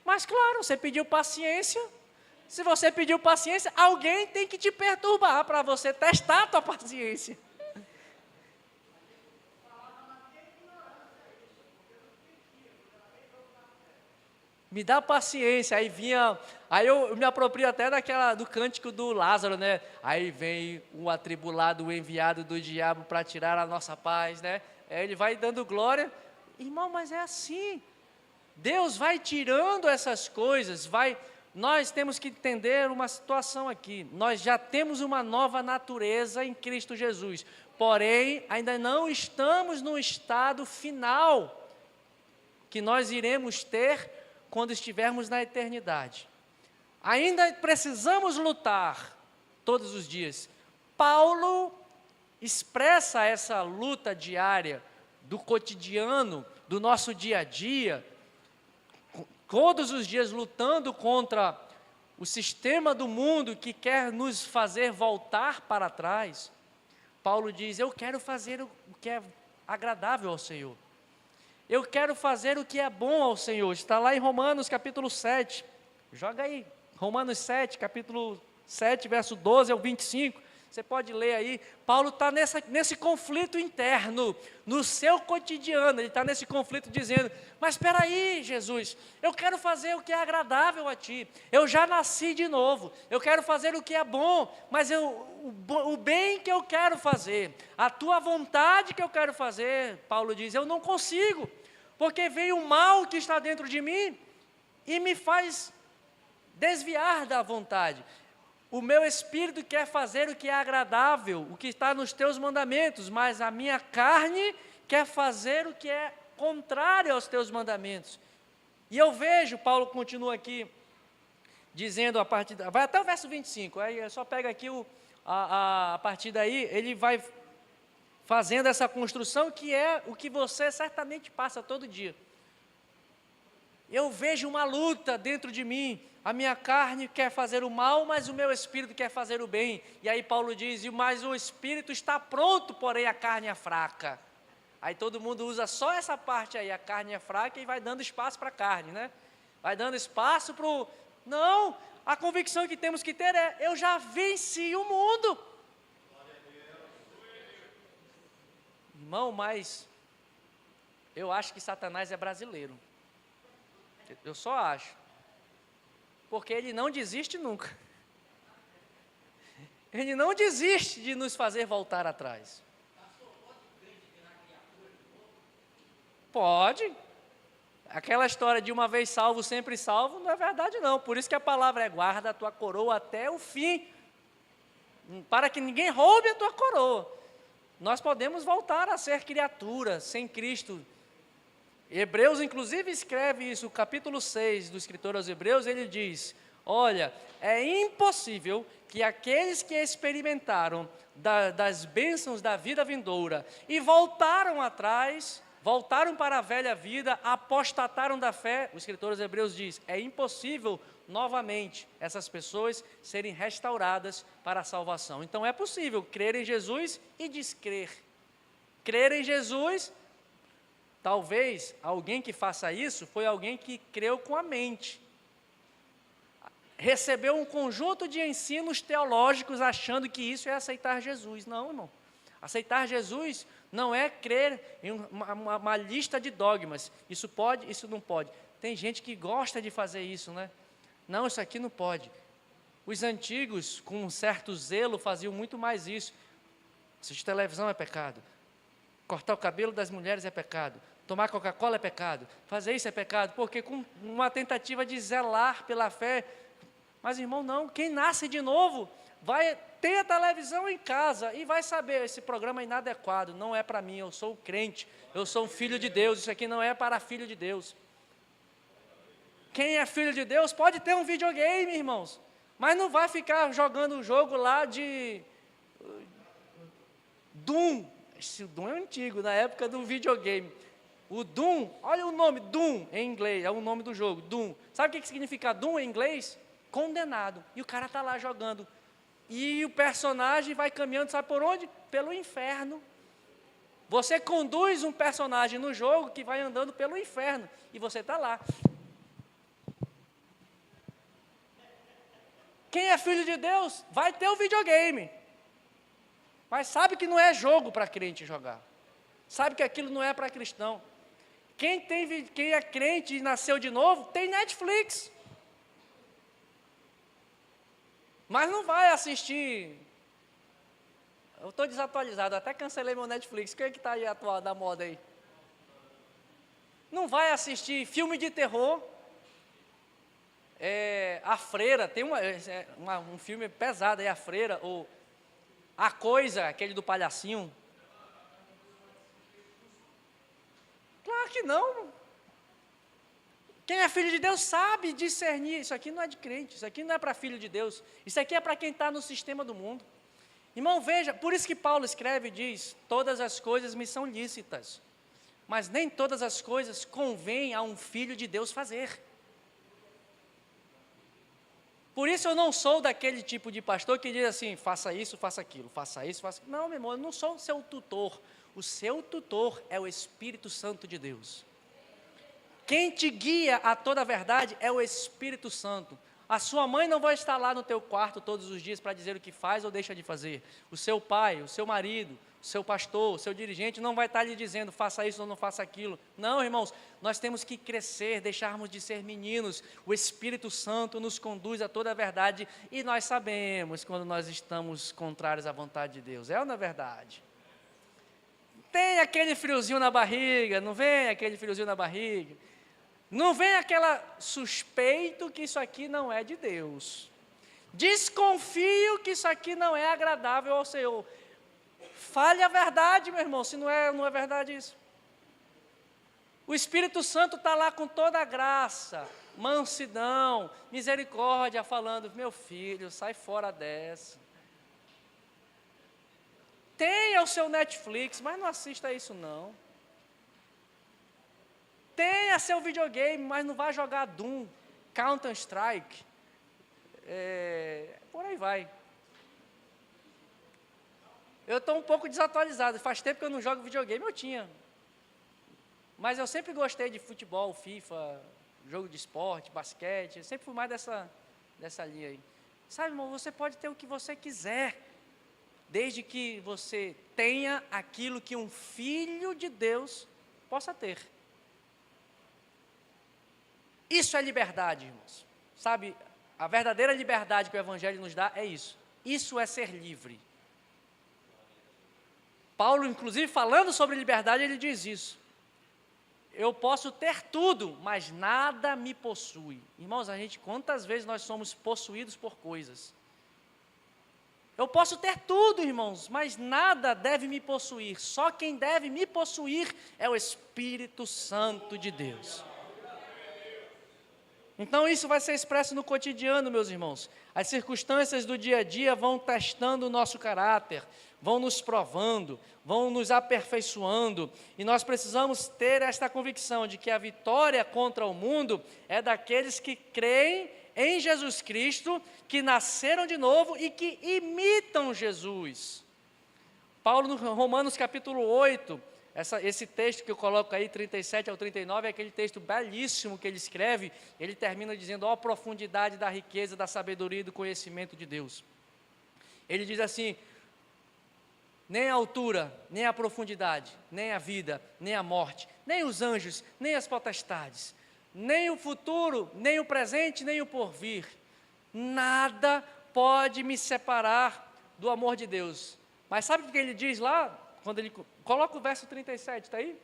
[SPEAKER 2] Mas claro, você pediu paciência. Se você pediu paciência, alguém tem que te perturbar para você testar a tua paciência. Me dá paciência. Aí eu me aproprio até do cântico do Lázaro, né? Aí vem o atribulado, o enviado do diabo para tirar a nossa paz, né? Aí ele vai dando glória. Irmão, mas é assim. Deus vai tirando essas coisas, nós temos que entender uma situação aqui, nós já temos uma nova natureza em Cristo Jesus, porém, ainda não estamos no estado final, que nós iremos ter quando estivermos na eternidade. Ainda precisamos lutar todos os dias. Paulo expressa essa luta diária, do cotidiano, do nosso dia a dia, todos os dias lutando contra o sistema do mundo que quer nos fazer voltar para trás. Paulo diz, eu quero fazer o que é agradável ao Senhor. Eu quero fazer o que é bom ao Senhor. Está lá em Romanos capítulo 7. Joga aí, Romanos 7, capítulo 7, verso 12 ao 25. Você pode ler aí, Paulo está nesse conflito interno, no seu cotidiano, ele está nesse conflito dizendo, mas espera aí, Jesus, eu quero fazer o que é agradável a Ti, eu já nasci de novo, eu quero fazer o que é bom, mas o bem que eu quero fazer, a Tua vontade que eu quero fazer, Paulo diz, eu não consigo, porque vem o mal que está dentro de mim e me faz desviar da vontade. O meu espírito quer fazer o que é agradável, o que está nos teus mandamentos, mas a minha carne quer fazer o que é contrário aos teus mandamentos. E eu vejo, Paulo continua aqui, dizendo vai até o verso 25, aí só pega aqui a partir daí, ele vai fazendo essa construção que é o que você certamente passa todo dia. Eu vejo uma luta dentro de mim, a minha carne quer fazer o mal, mas o meu espírito quer fazer o bem. E aí Paulo diz, mas o espírito está pronto, porém a carne é fraca. Aí todo mundo usa só essa parte aí, a carne é fraca e vai dando espaço para a carne, né? Vai dando espaço para o... Não, a convicção que temos que ter é, eu já venci o mundo. Irmão, mas eu acho que Satanás é brasileiro. Eu só acho. Porque ele não desiste nunca. Ele não desiste de nos fazer voltar atrás. Pode. Aquela história de uma vez salvo, sempre salvo, não é verdade não. Por isso que a palavra é: guarda a tua coroa até o fim, para que ninguém roube a tua coroa. Nós podemos voltar a ser criaturas sem Cristo. Hebreus, inclusive, escreve isso, o capítulo 6 do escritor aos Hebreus, ele diz: olha, é impossível que aqueles que experimentaram das bênçãos da vida vindoura e voltaram atrás, voltaram para a velha vida, apostataram da fé, o escritor aos Hebreus diz, é impossível novamente essas pessoas serem restauradas para a salvação. Então é possível crer em Jesus e descrer. Crer em Jesus, talvez alguém que faça isso foi alguém que creu com a mente. Recebeu um conjunto de ensinos teológicos achando que isso é aceitar Jesus. Não, irmão. Aceitar Jesus não é crer em uma lista de dogmas. Isso pode, isso não pode. Tem gente que gosta de fazer isso, né? Não, isso aqui não pode. Os antigos, com um certo zelo, faziam muito mais isso. Assistir televisão é pecado. Cortar o cabelo das mulheres é pecado. Tomar Coca-Cola é pecado. Fazer isso é pecado. Porque com uma tentativa de zelar pela fé. Mas, irmão, não. Quem nasce de novo vai ter a televisão em casa e vai saber: esse programa é inadequado, não é para mim, eu sou crente, eu sou um filho de Deus, isso aqui não é para filho de Deus. Quem é filho de Deus pode ter um videogame, irmãos, mas não vai ficar jogando um jogo lá de Doom. Esse Doom é antigo, na época do videogame. O Doom, olha o nome, Doom em inglês, é o nome do jogo, Doom. Sabe o que significa Doom em inglês? Condenado. E o cara está lá jogando. E o personagem vai caminhando, sabe por onde? Pelo inferno. Você conduz um personagem no jogo que vai andando pelo inferno. E você está lá. Quem é filho de Deus vai ter o videogame. Mas sabe que não é jogo para crente jogar. Sabe que aquilo não é para cristão. Quem é crente e nasceu de novo, tem Netflix. Mas não vai assistir. Eu estou desatualizado, até cancelei meu Netflix. O que é que está aí atual da moda aí? Não vai assistir filme de terror. A Freira, tem um filme pesado aí, A Freira, ou A Coisa, aquele do palhacinho. Claro que não. Quem é filho de Deus sabe discernir. Isso aqui não é de crente, isso aqui não é para filho de Deus. Isso aqui é para quem está no sistema do mundo. Irmão, veja, por isso que Paulo escreve e diz: todas as coisas me são lícitas, mas nem todas as coisas convém a um filho de Deus fazer. Por isso eu não sou daquele tipo de pastor que diz assim: faça isso, faça aquilo, faça isso, faça aquilo. Não, meu irmão, eu não sou o seu tutor. O seu tutor é o Espírito Santo de Deus. Quem te guia a toda a verdade é o Espírito Santo. A sua mãe não vai estar lá no teu quarto todos os dias para dizer o que faz ou deixa de fazer. O seu pai, o seu marido, o seu pastor, o seu dirigente não vai estar lhe dizendo: faça isso ou não faça aquilo. Não, irmãos, nós temos que crescer, deixarmos de ser meninos. O Espírito Santo nos conduz a toda a verdade e nós sabemos quando nós estamos contrários à vontade de Deus. É ou não é verdade? Tem aquele friozinho na barriga, não vem aquele friozinho na barriga? Não vem aquela suspeito que isso aqui não é de Deus. Desconfio que isso aqui não é agradável ao Senhor. Fale a verdade, meu irmão, se não é verdade isso. O Espírito Santo está lá com toda a graça, mansidão, misericórdia, falando: meu filho, sai fora dessa. Tenha o seu Netflix, mas não assista isso não. Tenha seu videogame, mas não vai jogar Doom, Counter-Strike, por aí vai. Eu estou um pouco desatualizado, faz tempo que eu não jogo videogame, eu tinha. Mas eu sempre gostei de futebol, FIFA, jogo de esporte, basquete, eu sempre fui mais dessa linha aí. Sabe, irmão, você pode ter o que você quiser, desde que você tenha aquilo que um filho de Deus possa ter. Isso é liberdade, irmãos. Sabe, a verdadeira liberdade que o Evangelho nos dá é isso. Isso é ser livre. Paulo, inclusive, falando sobre liberdade, ele diz isso. eu posso ter tudo, mas nada me possui. Irmãos, quantas vezes nós somos possuídos por coisas? Eu posso ter tudo, irmãos, mas nada deve me possuir. Só quem deve me possuir é o Espírito Santo de Deus. Então isso vai ser expresso no cotidiano, meus irmãos. As circunstâncias do dia a dia vão testando o nosso caráter, vão nos provando, vão nos aperfeiçoando, e nós precisamos ter esta convicção de que a vitória contra o mundo é daqueles que creem em Jesus Cristo, que nasceram de novo e que imitam Jesus. Paulo, no Romanos capítulo 8, esse texto que eu coloco aí, 37 ao 39, é aquele texto belíssimo que ele escreve. Ele termina dizendo: ó, a profundidade da riqueza, da sabedoria e do conhecimento de Deus. Ele diz assim: nem a altura, nem a profundidade, nem a vida, nem a morte, nem os anjos, nem as potestades, nem o futuro, nem o presente, nem o porvir, nada pode me separar do amor de Deus. Mas sabe o que ele diz lá? Quando ele coloca o verso 37, está aí?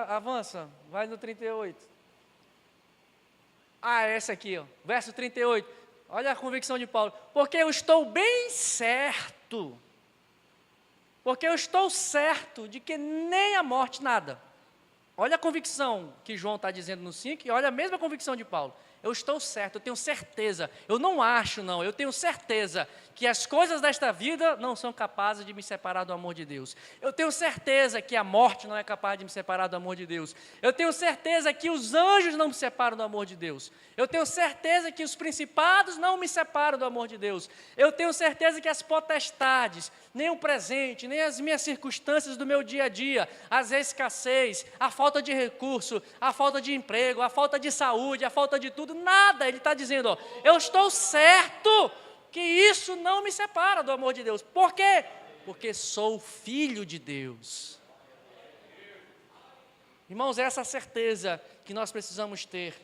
[SPEAKER 2] Avança, vai no 38. Essa aqui, ó, verso 38. Olha a convicção de Paulo. Porque eu estou bem certo. Porque eu estou certo de que nem a morte, nada. Olha a convicção que João está dizendo no 5, e olha a mesma convicção de Paulo. Eu estou certo, eu tenho certeza, eu não acho não, eu tenho certeza que as coisas desta vida não são capazes de me separar do amor de Deus. Eu tenho certeza que a morte não é capaz de me separar do amor de Deus. Eu tenho certeza que os anjos não me separam do amor de Deus. Eu tenho certeza que os principados não me separam do amor de Deus. Eu tenho certeza que as potestades, nem o presente, nem as minhas circunstâncias do meu dia a dia, as escassez, a falta de recurso, a falta de emprego, a falta de saúde, a falta de tudo, nada. Ele está dizendo, ó, eu estou certo que isso não me separa do amor de Deus. Por quê? Porque sou filho de Deus. Irmãos, essa certeza que nós precisamos ter,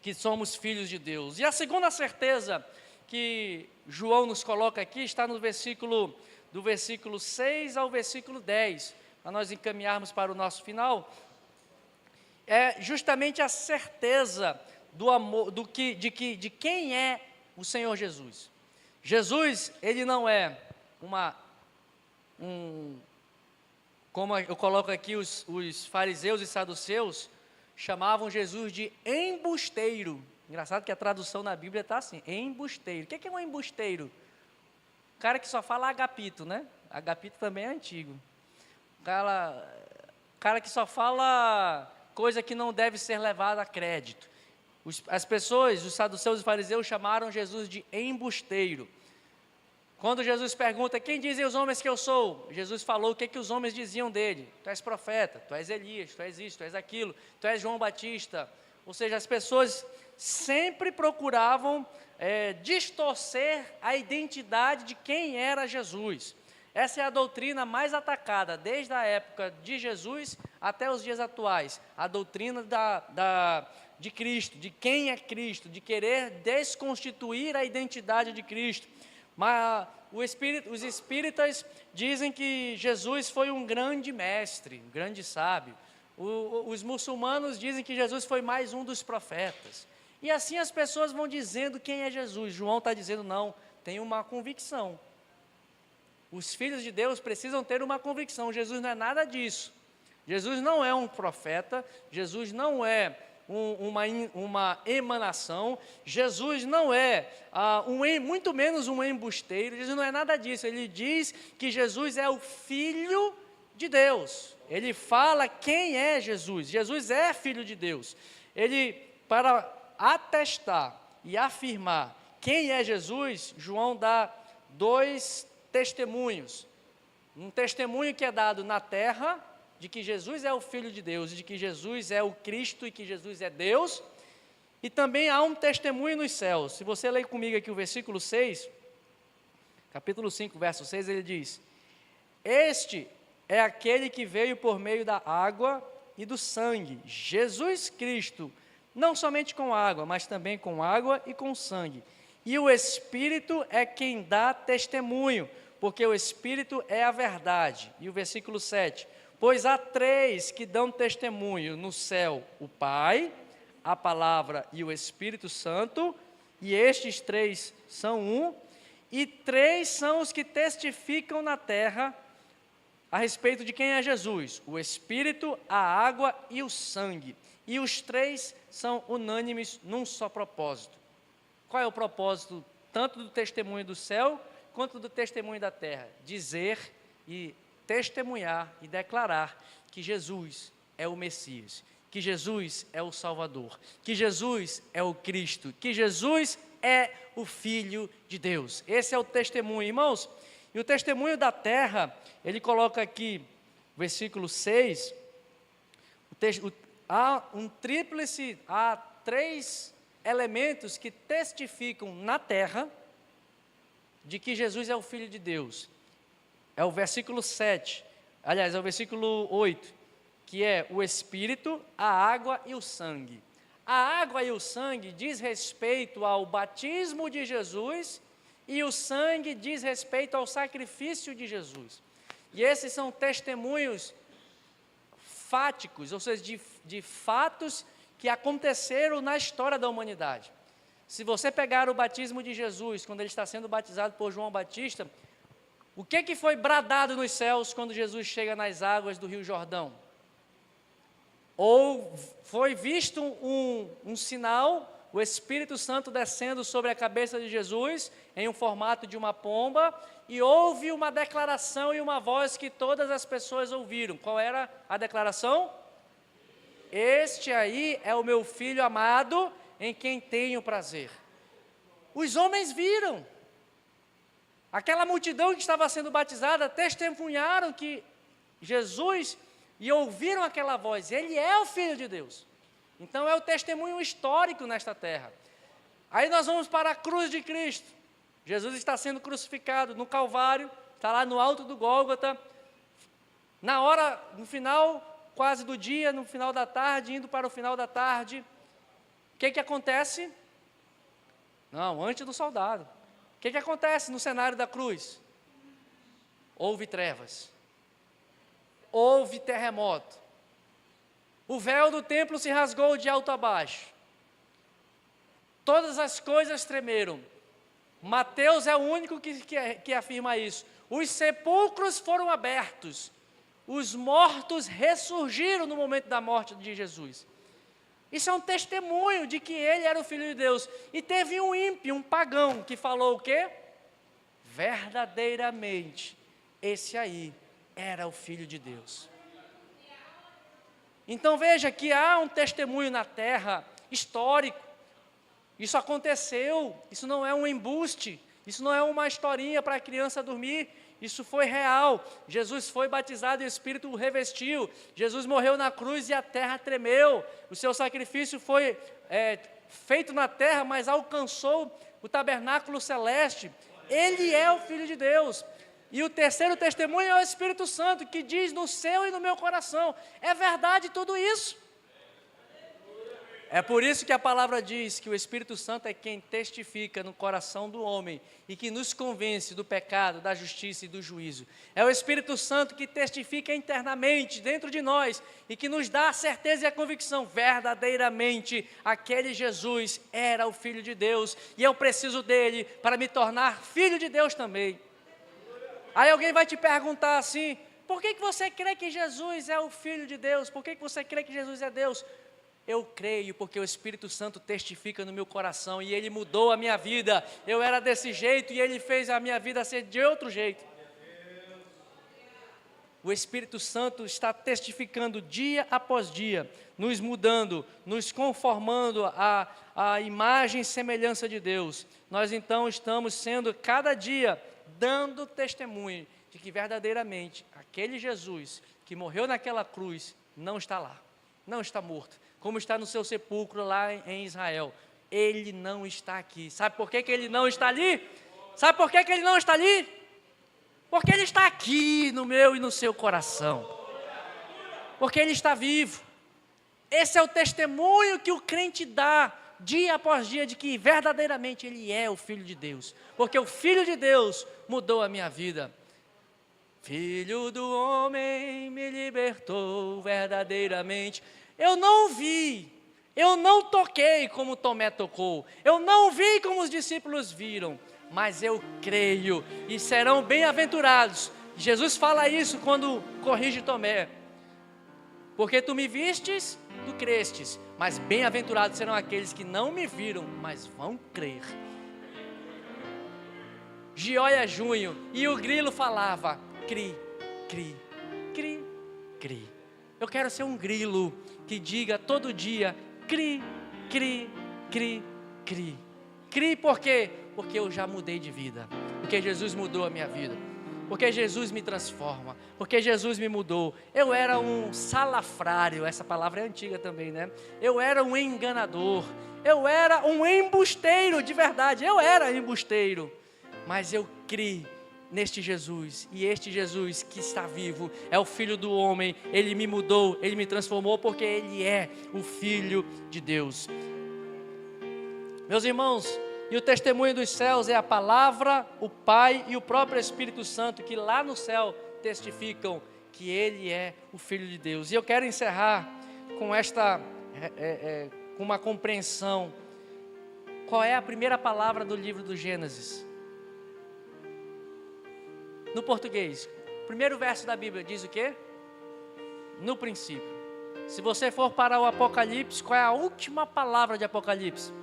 [SPEAKER 2] que somos filhos de Deus. E a segunda certeza que João nos coloca aqui está no versículo, do versículo 6 ao versículo 10, para nós encaminharmos para o nosso final. É justamente a certeza do amor, de quem é o Senhor Jesus. Jesus, ele não é como eu coloco aqui, os fariseus e saduceus chamavam Jesus de embusteiro. Engraçado que a tradução na Bíblia está assim, embusteiro. O que é um embusteiro? O cara que só fala agapito, né? Agapito também é antigo. O cara que só fala coisa que não deve ser levada a crédito. As pessoas, os saduceus e fariseus, chamaram Jesus de embusteiro. Quando Jesus pergunta, quem dizem os homens que eu sou? Jesus falou o que os homens diziam dele. Tu és profeta, tu és Elias, tu és isso, tu és aquilo, tu és João Batista. Ou seja, as pessoas sempre procuravam distorcer a identidade de quem era Jesus. Essa é a doutrina mais atacada, desde a época de Jesus até os dias atuais. A doutrina de Cristo, de quem é Cristo, de querer desconstituir a identidade de Cristo. Mas os espíritas dizem que Jesus foi um grande mestre, um grande sábio. Os muçulmanos dizem que Jesus foi mais um dos profetas. E assim as pessoas vão dizendo quem é Jesus. João está dizendo, não, tem uma convicção. Os filhos de Deus precisam ter uma convicção. Jesus não é nada disso. Jesus não é um profeta, Jesus não é uma emanação, Jesus não é muito menos um embusteiro, Jesus não é nada disso. Ele diz que Jesus é o Filho de Deus. Ele fala quem é Jesus. Jesus é Filho de Deus. Ele, para atestar e afirmar quem é Jesus, João dá 2 testemunhos. Um testemunho que é dado na terra, de que Jesus é o Filho de Deus, de que Jesus é o Cristo e que Jesus é Deus, e também há um testemunho nos céus. Se você ler comigo aqui o versículo 6, capítulo 5, verso 6, ele diz, este é aquele que veio por meio da água e do sangue, Jesus Cristo, não somente com água, mas também com água e com sangue. E o Espírito é quem dá testemunho, porque o Espírito é a verdade. E o versículo 7, pois há 3 que dão testemunho no céu, o Pai, a Palavra e o Espírito Santo, e estes 3 são um, e 3 são os que testificam na terra a respeito de quem é Jesus, o Espírito, a água e o sangue. E os 3 são unânimes num só propósito. Qual é o propósito tanto do testemunho do céu, quanto do testemunho da terra? Dizer e testemunhar e declarar que Jesus é o Messias, que Jesus é o Salvador, que Jesus é o Cristo, que Jesus é o Filho de Deus. Esse é o testemunho, irmãos. E o testemunho da terra, ele coloca aqui, versículo 6, há 3 elementos que testificam na terra de que Jesus é o Filho de Deus. É o versículo 7, aliás, é o versículo 8, que é o Espírito, a água e o sangue. A água e o sangue diz respeito ao batismo de Jesus e o sangue diz respeito ao sacrifício de Jesus. E esses são testemunhos fáticos, ou seja, de fatos que aconteceram na história da humanidade. Se você pegar o batismo de Jesus, quando ele está sendo batizado por João Batista, o que foi bradado nos céus quando Jesus chega nas águas do Rio Jordão? Ou foi visto um sinal, o Espírito Santo descendo sobre a cabeça de Jesus, em um formato de uma pomba, e houve uma declaração e uma voz que todas as pessoas ouviram. Qual era a declaração? Este aí é o meu filho amado, em quem tenho prazer. Os homens viram. Aquela multidão que estava sendo batizada testemunharam que Jesus, e ouviram aquela voz, ele é o Filho de Deus. Então é o testemunho histórico nesta terra. Aí nós vamos para a cruz de Cristo. Jesus está sendo crucificado no Calvário, está lá no alto do Gólgota. Na hora, no final quase do dia, no final da tarde, indo para o final da tarde, o que acontece? Não, antes do soldado. O que acontece no cenário da cruz? Houve trevas. Houve terremoto. O véu do templo se rasgou de alto a baixo. Todas as coisas tremeram. Mateus é o único que afirma isso. Os sepulcros foram abertos. Os mortos ressurgiram no momento da morte de Jesus. Isso é um testemunho de que ele era o Filho de Deus. E teve um ímpio, um pagão, que falou o quê? Verdadeiramente, esse aí era o Filho de Deus. Então veja que há um testemunho na terra histórico. Isso aconteceu, isso não é um embuste, isso não é uma historinha para a criança dormir, isso foi real. Jesus foi batizado e o Espírito o revestiu. Jesus morreu na cruz e a terra tremeu. O seu sacrifício foi feito na terra, mas alcançou o tabernáculo celeste. Ele é o Filho de Deus. E o terceiro testemunho é o Espírito Santo, que diz no seu e no meu coração. É verdade tudo isso. É por isso que a palavra diz que o Espírito Santo é quem testifica no coração do homem e que nos convence do pecado, da justiça e do juízo. É o Espírito Santo que testifica internamente dentro de nós e que nos dá a certeza e a convicção, verdadeiramente, aquele Jesus era o Filho de Deus e eu preciso dele para me tornar filho de Deus também. Aí alguém vai te perguntar assim, por que você crê que Jesus é o Filho de Deus? Por que você crê que Jesus é Deus? Eu creio porque o Espírito Santo testifica no meu coração e ele mudou a minha vida. Eu era desse jeito e ele fez a minha vida ser de outro jeito. O Espírito Santo está testificando dia após dia, nos mudando, nos conformando à imagem e semelhança de Deus. Nós então estamos sendo cada dia dando testemunho de que verdadeiramente aquele Jesus que morreu naquela cruz não está lá, não está morto, como está no seu sepulcro lá em Israel. Ele não está aqui. Sabe por que ele não está ali? Sabe por que ele não está ali? Porque ele está aqui no meu e no seu coração. Porque ele está vivo. Esse é o testemunho que o crente dá dia após dia, de que verdadeiramente Ele é o Filho de Deus, porque o Filho de Deus mudou a minha vida. Filho do homem me libertou verdadeiramente. Eu não vi, eu não toquei como Tomé tocou, eu não vi como os discípulos viram, mas eu creio, e serão bem-aventurados. Jesus fala isso quando corrige Tomé. Porque tu me vistes, tu crestes, mas bem-aventurados serão aqueles que não me viram, mas vão crer. Gióia Junho, e o grilo falava: cri, cri, cri, cri. Eu quero ser um grilo que diga todo dia: cri, cri, cri, cri. Cri por quê? Porque eu já mudei de vida, porque Jesus mudou a minha vida, porque Jesus me transforma, porque Jesus me mudou. Eu era um salafrário, essa palavra é antiga também, né? Eu era um enganador, eu era um embusteiro, de verdade, eu era embusteiro, mas eu criei neste Jesus, e este Jesus que está vivo, é o Filho do homem. Ele me mudou, Ele me transformou, porque Ele é o Filho de Deus. Meus irmãos, e o testemunho dos céus é a palavra, o Pai e o próprio Espírito Santo, que lá no céu testificam que Ele é o Filho de Deus. E eu quero encerrar com com uma compreensão. Qual é a primeira palavra do livro do Gênesis? No português, o primeiro verso da Bíblia diz o quê? No princípio. Se você for para o Apocalipse, qual é a última palavra de Apocalipse?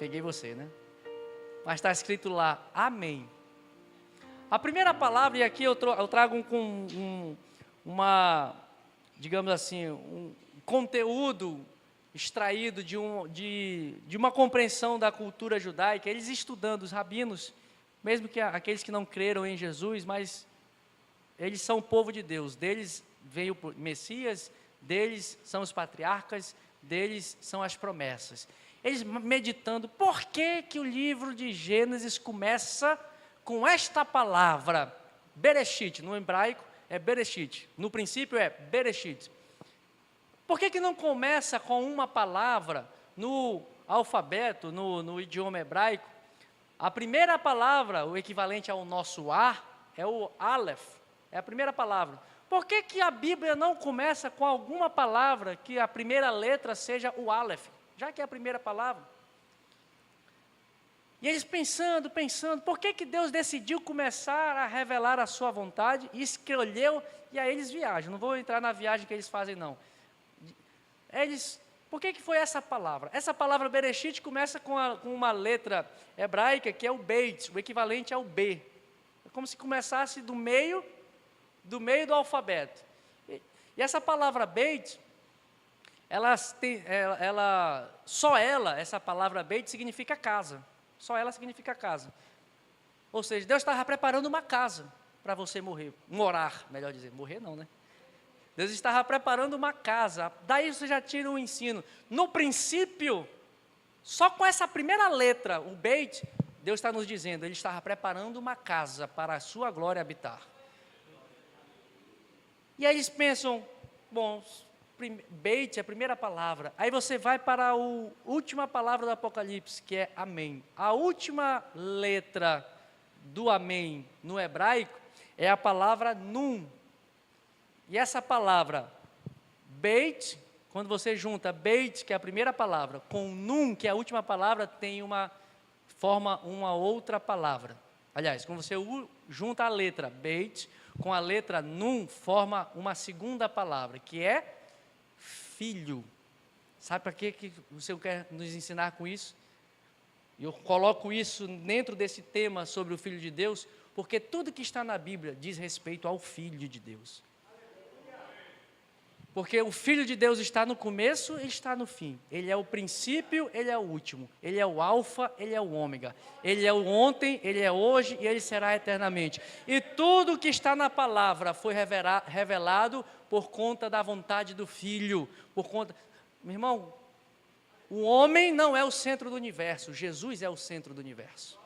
[SPEAKER 2] Peguei você, né? Mas está escrito lá, amém. A primeira palavra, e aqui eu trago digamos assim, um conteúdo extraído de uma compreensão da cultura judaica. Eles estudando, os rabinos, mesmo que aqueles que não creram em Jesus, mas eles são o povo de Deus. Deles veio o Messias, deles são os patriarcas, deles são as promessas. Eles meditando, por que que o livro de Gênesis começa com esta palavra, Bereshit, no hebraico é Bereshit, no princípio é Bereshit. Por que que não começa com uma palavra no alfabeto, no idioma hebraico? A primeira palavra, o equivalente ao nosso A, é o Aleph, é a primeira palavra. Por que que a Bíblia não começa com alguma palavra que a primeira letra seja o Aleph, já que é a primeira palavra? E eles pensando, por que que Deus decidiu começar a revelar a sua vontade e escolheu, e aí eles viajam, não vou entrar na viagem que eles fazem não. Por que que foi essa palavra? Essa palavra Bereshit começa com uma letra hebraica que é o Beit, o equivalente ao B. É como se começasse do meio do alfabeto. E essa palavra Beit, essa palavra Beit significa casa. Só ela significa casa. Ou seja, Deus estava preparando uma casa para você morar, melhor dizer. Morrer não, né? Deus estava preparando uma casa. Daí você já tira um ensino. No princípio, só com essa primeira letra, o Beit, Deus está nos dizendo, Ele estava preparando uma casa para a sua glória habitar. E aí eles pensam, bom, Beit é a primeira palavra. Aí você vai para a última palavra do Apocalipse, que é amém. A última letra do amém no hebraico é a palavra nun. E essa palavra Beit, quando você junta Beit, que é a primeira palavra, com nun, que é a última palavra, forma uma outra palavra. Aliás, quando você junta a letra Beit com a letra nun, forma uma segunda palavra, que é filho. Sabe para que você quer nos ensinar com isso? Eu coloco isso dentro desse tema sobre o Filho de Deus, porque tudo que está na Bíblia diz respeito ao Filho de Deus. Porque o Filho de Deus está no começo e está no fim. Ele é o princípio, Ele é o último. Ele é o alfa, Ele é o ômega. Ele é o ontem, Ele é hoje e Ele será eternamente. E tudo que está na palavra foi revelado por conta da vontade do Filho. Meu irmão, o homem não é o centro do universo. Jesus é o centro do universo.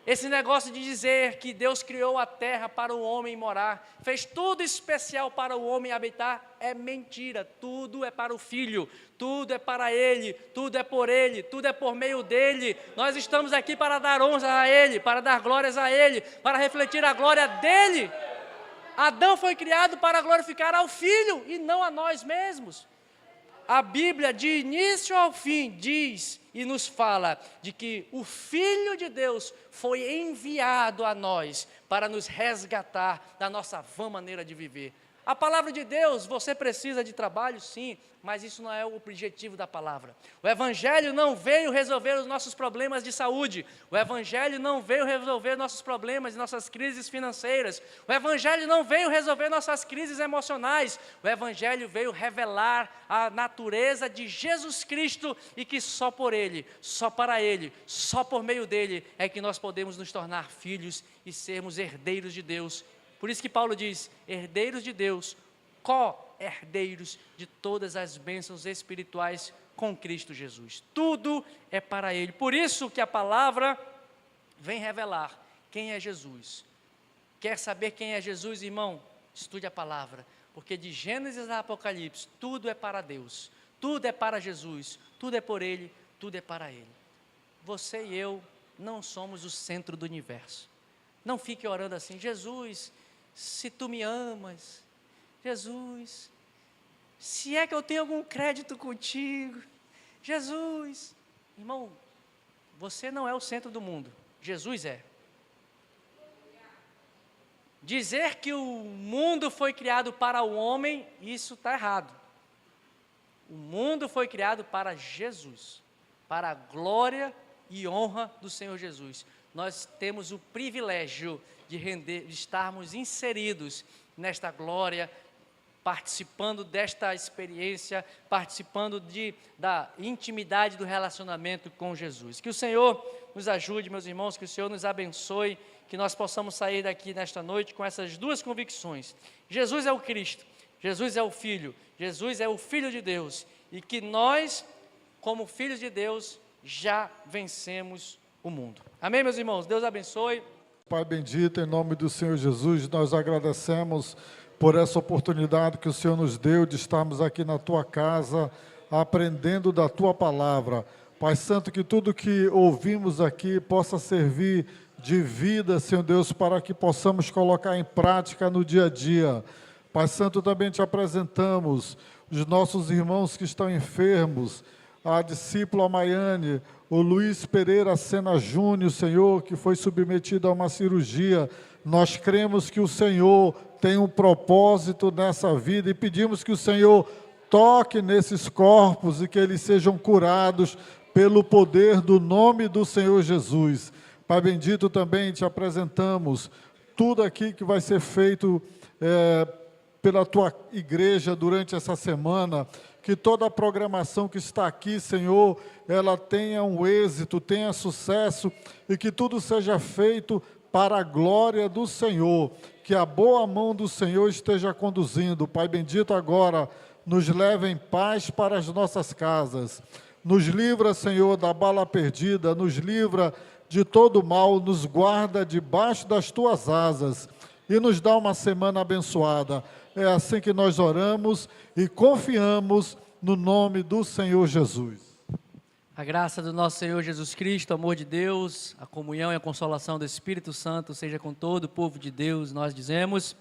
[SPEAKER 2] Esse negócio de dizer que Deus criou a terra para o homem morar, fez tudo especial para o homem habitar, é mentira. Tudo é para o Filho, tudo é para Ele, tudo é por Ele, tudo é por meio dEle. Nós estamos aqui para dar honra a Ele, para dar glórias a Ele, para refletir a glória dEle. Adão foi criado para glorificar ao Filho e não a nós mesmos. A Bíblia, de início ao fim, diz e nos fala de que o Filho de Deus foi enviado a nós para nos resgatar da nossa vã maneira de viver. A palavra de Deus, você precisa de trabalho, sim, mas isso não é o objetivo da palavra. O Evangelho não veio resolver os nossos problemas de saúde. O Evangelho não veio resolver nossos problemas e nossas crises financeiras. O Evangelho não veio resolver nossas crises emocionais. O Evangelho veio revelar a natureza de Jesus Cristo e que só por Ele, só para Ele, só por meio dEle é que nós podemos nos tornar filhos e sermos herdeiros de Deus. Por isso que Paulo diz, herdeiros de Deus, co-herdeiros de todas as bênçãos espirituais com Cristo Jesus. Tudo é para Ele. Por isso que a palavra vem revelar quem é Jesus. Quer saber quem é Jesus, irmão? Estude a palavra. Porque de Gênesis a Apocalipse, tudo é para Deus. Tudo é para Jesus. Tudo é por Ele, tudo é para Ele. Você e eu não somos o centro do universo. Não fique orando assim, Jesus, se tu me amas, Jesus, se é que eu tenho algum crédito contigo, Jesus, irmão, você não é o centro do mundo, Jesus é. Dizer que o mundo foi criado para o homem, isso está errado. O mundo foi criado para Jesus, para a glória e honra do Senhor Jesus. Nós temos o privilégio de estarmos inseridos nesta glória, participando desta experiência, participando da intimidade do relacionamento com Jesus. Que o Senhor nos ajude, meus irmãos, que o Senhor nos abençoe, que nós possamos sair daqui nesta noite com essas duas convicções. Jesus é o Cristo, Jesus é o Filho, Jesus é o Filho de Deus, e que nós, como filhos de Deus, já vencemos o mundo. Amém, meus irmãos? Deus abençoe.
[SPEAKER 3] Pai bendito, em nome do Senhor Jesus, nós agradecemos por essa oportunidade que o Senhor nos deu de estarmos aqui na Tua casa, aprendendo da Tua palavra. Pai Santo, que tudo que ouvimos aqui possa servir de vida, Senhor Deus, para que possamos colocar em prática no dia a dia. Pai Santo, também te apresentamos os nossos irmãos que estão enfermos, a discípula Maiane, o Luiz Pereira Sena Júnior, Senhor, que foi submetido a uma cirurgia. Nós cremos que o Senhor tem um propósito nessa vida e pedimos que o Senhor toque nesses corpos e que eles sejam curados pelo poder do nome do Senhor Jesus. Pai bendito, também te apresentamos tudo aqui que vai ser feito pela Tua igreja durante essa semana, que toda a programação que está aqui, Senhor, ela tenha um êxito, tenha sucesso, e que tudo seja feito para a glória do Senhor, que a boa mão do Senhor esteja conduzindo. Pai bendito, agora nos leve em paz para as nossas casas. Nos livra, Senhor, da bala perdida, nos livra de todo mal, nos guarda debaixo das Tuas asas e nos dá uma semana abençoada. É assim que nós oramos e confiamos no nome do Senhor Jesus.
[SPEAKER 2] A graça do nosso Senhor Jesus Cristo, o amor de Deus, a comunhão e a consolação do Espírito Santo seja com todo o povo de Deus. Nós dizemos...